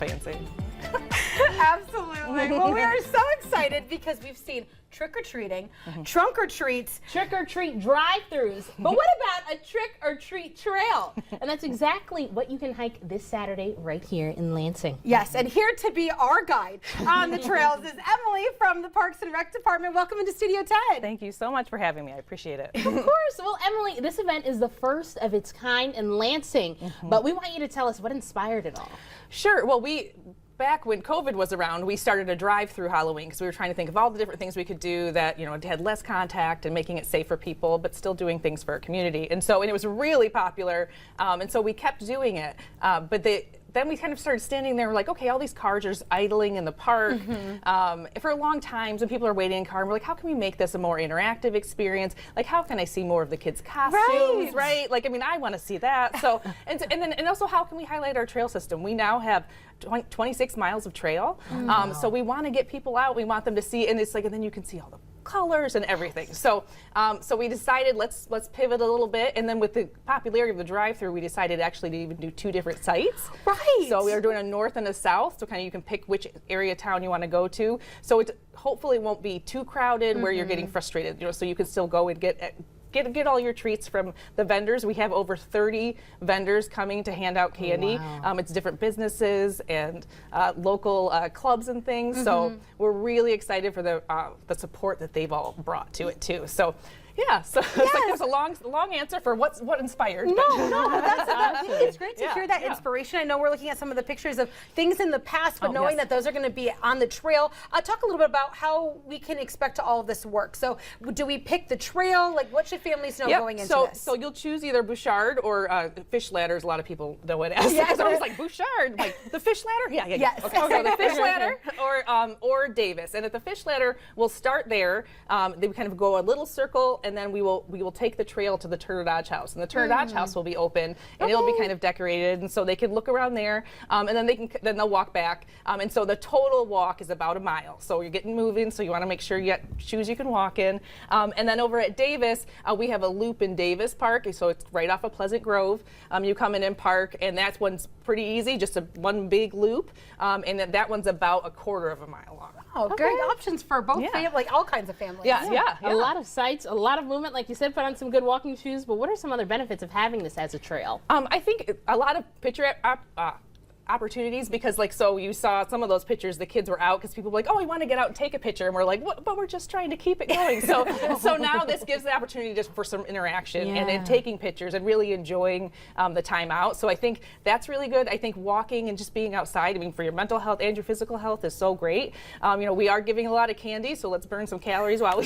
fancy. Absolutely. Well, we are so excited because we've seen trick-or-treating, trunk-or-treats, trick-or-treat drive-thrus. But what about a trick-or-treat trail? And that's exactly what you can hike this Saturday right here in Lansing. Yes, and here to be our guide on the trails is Emily from the Parks and Rec Department. Welcome into Studio 10. Thank you so much for having me. I appreciate it. Of course. Well, Emily, this event is the first of its kind in Lansing, but we want you to tell us what inspired it all. Sure. Well, back when COVID was around, we started a drive-through Halloween because we were trying to think of all the different things we could do that, you know, had less contact and making it safe for people, but still doing things for our community. And it was really popular, and so we kept doing it. But then we kind of started standing there, we're like, okay, all these cars are just idling in the park. For a long time, when people are waiting in car, and we're like, how can we make this a more interactive experience? Like, how can I see more of the kids' costumes, right? Like, I mean, I want to see that. So, and also, how can we highlight our trail system? We now have 26 miles of trail. So we want to get people out. We want them to see, and it's like, and then you can see all the colors and everything. So so we decided let's pivot a little bit, and then with the popularity of the drive-through, we decided actually to even do 2 different sites. Right. So we are doing a north and a south, so kind of you can pick which area of town you want to go to. So it hopefully won't be too crowded where you're getting frustrated, you know, so you can still go and get all your treats from the vendors. We have over 30 vendors coming to hand out candy. Wow. It's different businesses and local clubs and things. So we're really excited for the support that they've all brought to it too. So yeah, so it's like there's a long answer for what inspired. No, but I think it's great to hear that inspiration. I know we're looking at some of the pictures of things in the past, but knowing that those are going to be on the trail. Talk a little bit about how we can expect all of this work. So do we pick the trail? Like, what should families know going into this? So you'll choose either Bouchard or fish ladders. A lot of people know it as. Yes, I was like, Bouchard, like the fish ladder? Yeah. Yes. Okay, so the fish ladder or Davis. And at the fish ladder, we'll start there. Then we kind of go a little circle, and then we will take the trail to the Turtle Dodge House, and the Turtle Dodge House will be open, and it'll be kind of decorated, and so they can look around there, and then they'll walk back, and so the total walk is about 1 mile. So you're getting moving, so you want to make sure you get shoes you can walk in, and then over at Davis, we have a loop in Davis Park, so it's right off of Pleasant Grove. You come in and park, and that one's pretty easy, just one big loop, and that one's about 1/4 mile long. Oh, great options for both families, like all kinds of families. Yeah. A lot of sights, a lot of movement. Like you said, put on some good walking shoes. But what are some other benefits of having this as a trail? I think a lot of picture opportunities, because so you saw some of those pictures, the kids were out because people were like, oh, we want to get out and take a picture, and we're like, what? But we're just trying to keep it going. So now this gives the opportunity just for some interaction and then taking pictures and really enjoying the time out. So I think that's really good. I think walking and just being outside, I mean, for your mental health and your physical health is so great. You know, we are giving a lot of candy, so let's burn some calories while we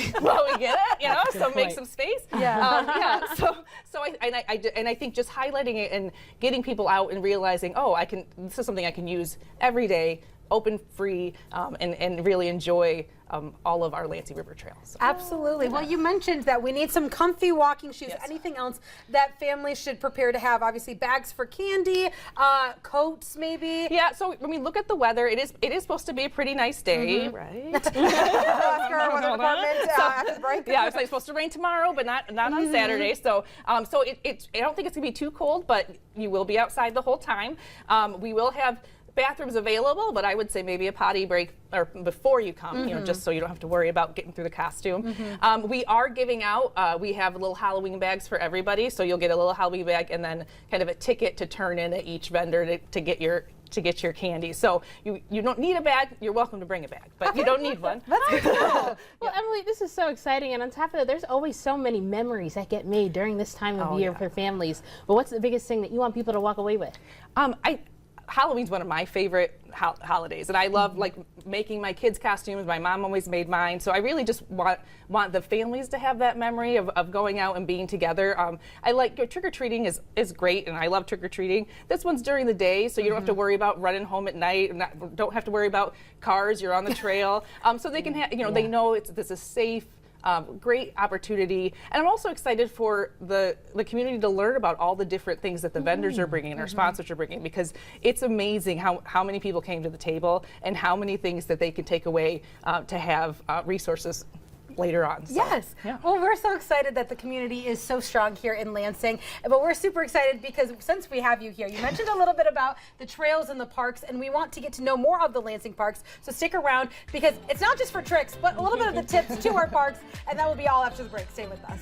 get it, you know, so make some space. So I think just highlighting it and getting people out and realizing, oh, this is something I can use every day, open, free, and really enjoy all of our Lansing River trails. Absolutely. Well, you mentioned that we need some comfy walking shoes. Anything else that families should prepare to have? Obviously, bags for candy, coats maybe. Yeah. So I mean, look at the weather. It is supposed to be a pretty nice day, right? Ask our weather department after the break. Yeah, it's supposed to rain tomorrow, but not on Saturday. So I don't think it's gonna be too cold, but you will be outside the whole time. We will have bathrooms available, but I would say maybe a potty break or before you come, you know, just so you don't have to worry about getting through the costume. We are giving out, we have little Halloween bags for everybody, so you'll get a little Halloween bag and then kind of a ticket to turn in at each vendor to get your candy. So you don't need a bag. You're welcome to bring a bag, but you don't need one. That's good. Well, Emily, this is so exciting, and on top of that, there's always so many memories that get made during this time of year for families. But what's the biggest thing that you want people to walk away with? Halloween's one of my favorite holidays, and I love like making my kids' costumes. My mom always made mine, so I really just want the families to have that memory of going out and being together. I like trick-or-treating is great, and I love trick-or-treating. This one's during the day, so you don't have to worry about running home at night, and don't have to worry about cars. You're on the trail, so they can they know this is safe. Great opportunity, and I'm also excited for the community to learn about all the different things that the vendors are bringing and our sponsors are bringing, because it's amazing how many people came to the table and how many things that they can take away to have resources later on. So, Yes. Yeah. Well, we're so excited that the community is so strong here in Lansing, but we're super excited because since we have you here, you mentioned a little bit about the trails and the parks, and we want to get to know more of the Lansing parks. So stick around because it's not just for tricks, but a little bit of the tips to our parks, and that will be all after the break. Stay with us.